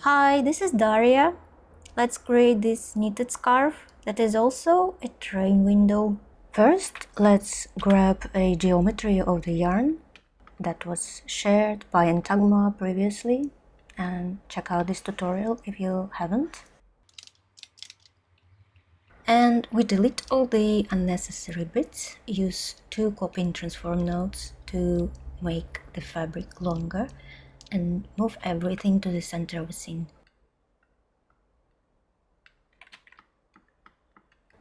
Hi, this is Daria. Let's create this knitted scarf that is also a train window. First, let's grab a geometry of the yarn that was shared by Entagma previously and check out this tutorial if you haven't. And we delete all the unnecessary bits, use two copy and transform nodes to make the fabric longer and move everything to the center of the scene.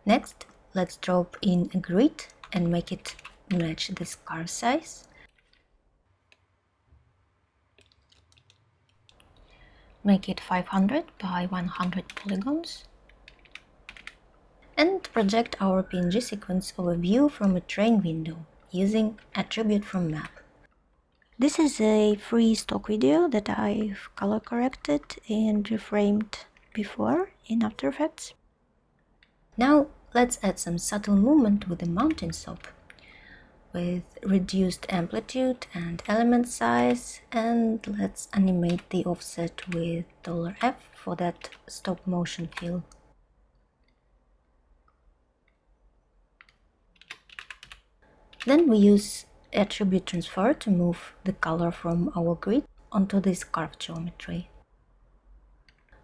Next, let's drop in a grid and make it match the scarf size. Make it 500 by 100 polygons. And project our PNG sequence of a view from a train window using attribute from map. This is a free stock video that I've color corrected and reframed before in After Effects. Now let's add some subtle movement with the mountain soap, with reduced amplitude and element size, and let's animate the offset with $F for that stop motion feel. Then we use attribute transfer to move the color from our grid onto the scarf geometry.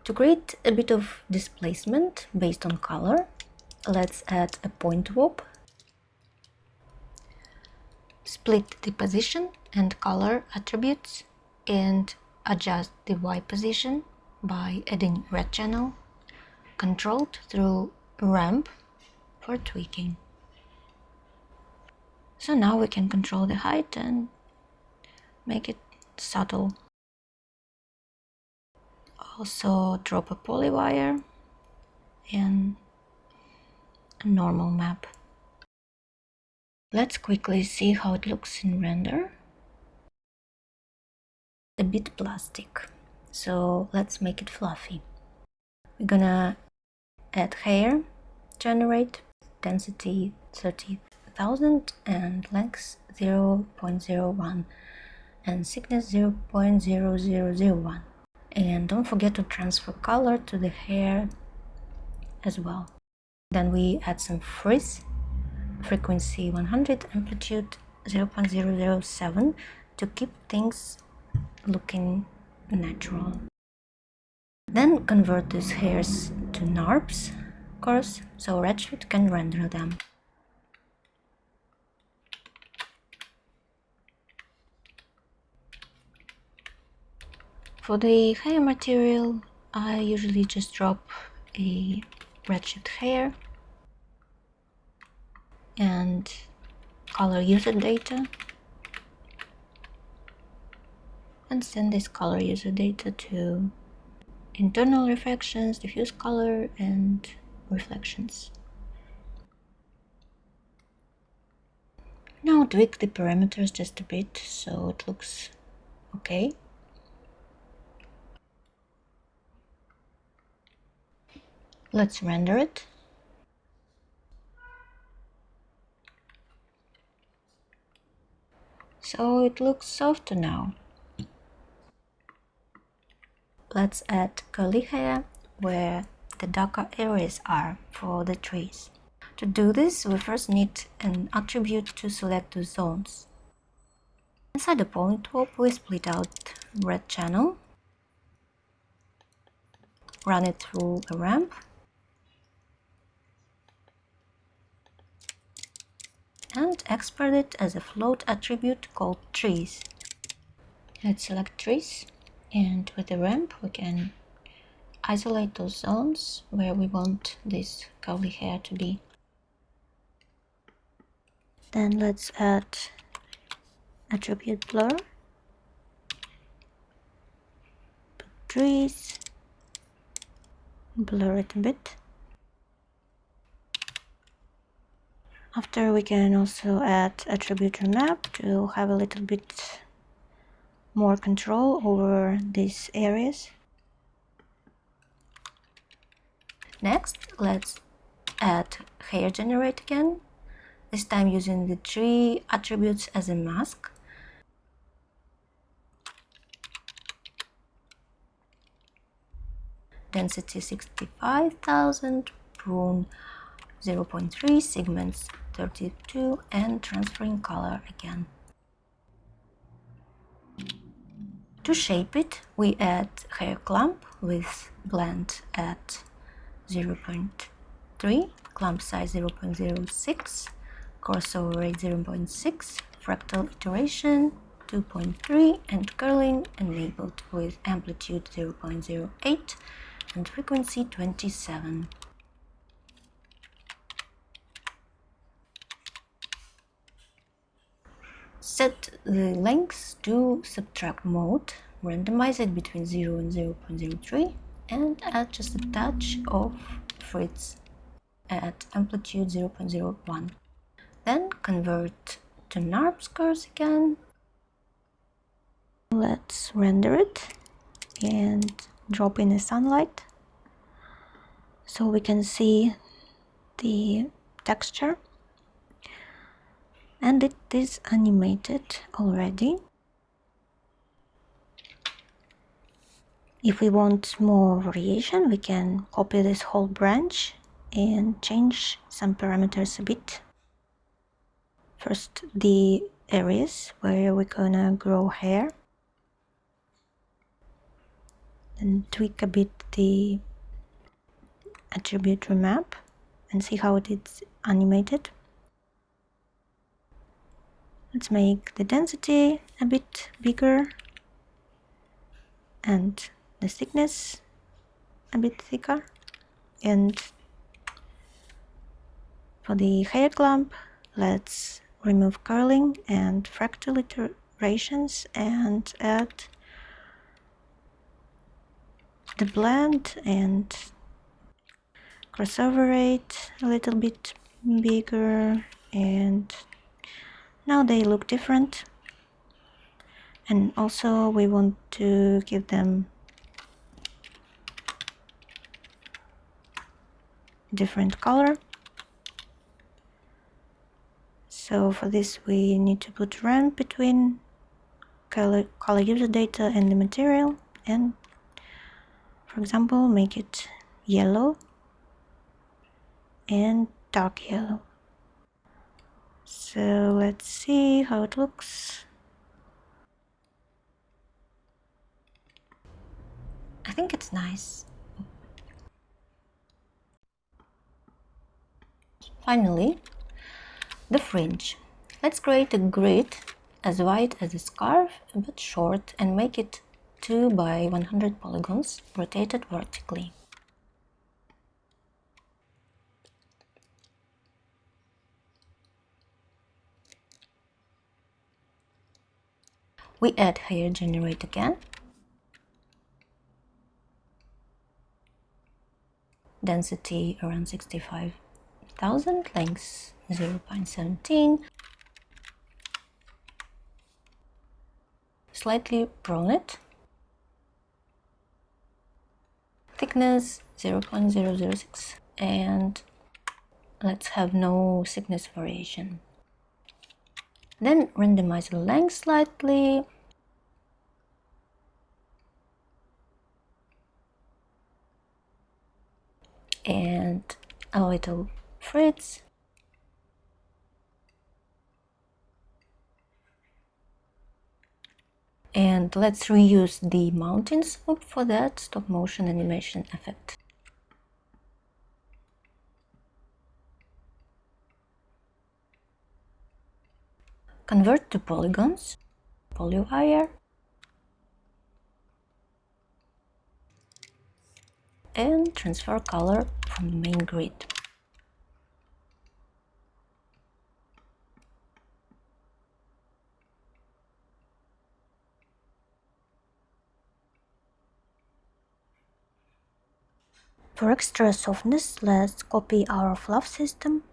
To create a bit of displacement based on color, let's add a point warp. Split the position and color attributes and adjust the Y position by adding red channel, controlled through ramp for tweaking. So now we can control the height and make it subtle. Also drop a poly wire and a normal map. Let's quickly see how it looks in render. A bit plastic, so let's make it fluffy. We're gonna add hair, generate, density 30,000 and length 0.01 and thickness 0.0001. And don't forget to transfer color to the hair as well. Then we add some frizz, frequency 100, amplitude 0.007 to keep things looking natural. Then convert these hairs to NARPs, of course, so Redshift can render them. For the hair material, I usually just drop a Redshift hair and color user data and send this color user data to internal reflections, diffuse color, and reflections. Now tweak the parameters just a bit so it looks okay. Let's render it. So it looks softer now. Let's add curly hair where the darker areas are for the trees. To do this, we first need an attribute to select the zones. Inside the point warp, we split out red channel, run it through a ramp, and export it as a float attribute called trees. Let's select trees, and with the ramp we can isolate those zones where we want this curly hair to be. Then let's add attribute blur, trees, blur it a bit. After, we can also add attribute remap to have a little bit more control over these areas. Next, let's add hair generate again, this time using the tree attributes as a mask. density 65,000, prune 0.3, segments 32, and transferring color again. To shape it, we add hair clump with blend at 0.3, clump size 0.06, crossover rate 0.6, fractal iteration 2.3, and curling enabled with amplitude 0.08 and frequency 27. Set the length to subtract mode, randomize it between 0 and 0.03, and add just a touch of frizz at amplitude 0.01. Then convert to NURBS curves again. Let's render it and drop in the sunlight so we can see the texture. And it is animated already. If we want more variation, we can copy this whole branch and change some parameters a bit. First, the areas where we're gonna grow hair, and tweak a bit the attribute remap and see how it is animated. Let's make the density a bit bigger and the thickness a bit thicker. And for the hair clump, let's remove curling and fractal iterations and add the blend and crossover rate a little bit bigger, and now they look different. And also we want to give them different color. So for this we need to put ramp between color user data and the material, and for example make it yellow and dark yellow. So let's see how it looks. I think it's nice. Finally, the fringe. Let's create a grid as wide as a scarf but short and make it 2 by 100 polygons rotated vertically. We add hair generate again. Density around 65,000, length 0.17. Slightly prune it. Thickness 0.006, and let's have no thickness variation. Then randomize the length slightly. And a little frizz. And let's reuse the mountain slope for that stop motion animation effect. Convert to polygons, polywire, and transfer color from the main grid. For extra softness, let's copy our fluff system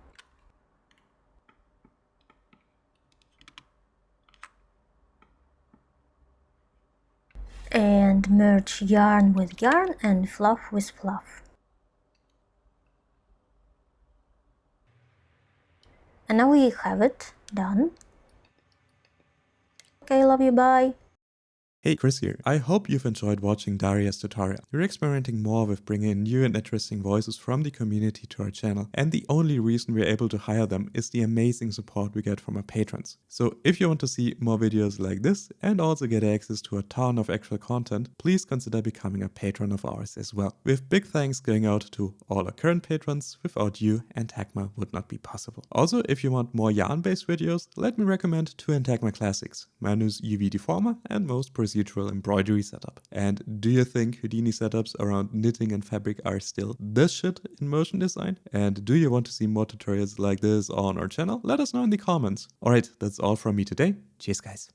and merge yarn with yarn and fluff with fluff. And now we have it done. Okay, love you, bye. Hey, Chris here. I hope you've enjoyed watching Daria's tutorial. We're experimenting more with bringing in new and interesting voices from the community to our channel, and the only reason we're able to hire them is the amazing support we get from our patrons. So if you want to see more videos like this and also get access to a ton of extra content, please consider becoming a patron of ours as well. With big thanks going out to all our current patrons. Without you, Entagma would not be possible. Also, if you want more yarn-based videos, let me recommend two Entagma classics: Manu's UV Deformer and most procedural embroidery setup. And do you think Houdini setups around knitting and fabric are still this shit in motion design? And do you want to see more tutorials like this on our channel? Let us know in the comments. Alright, that's all from me today. Cheers guys.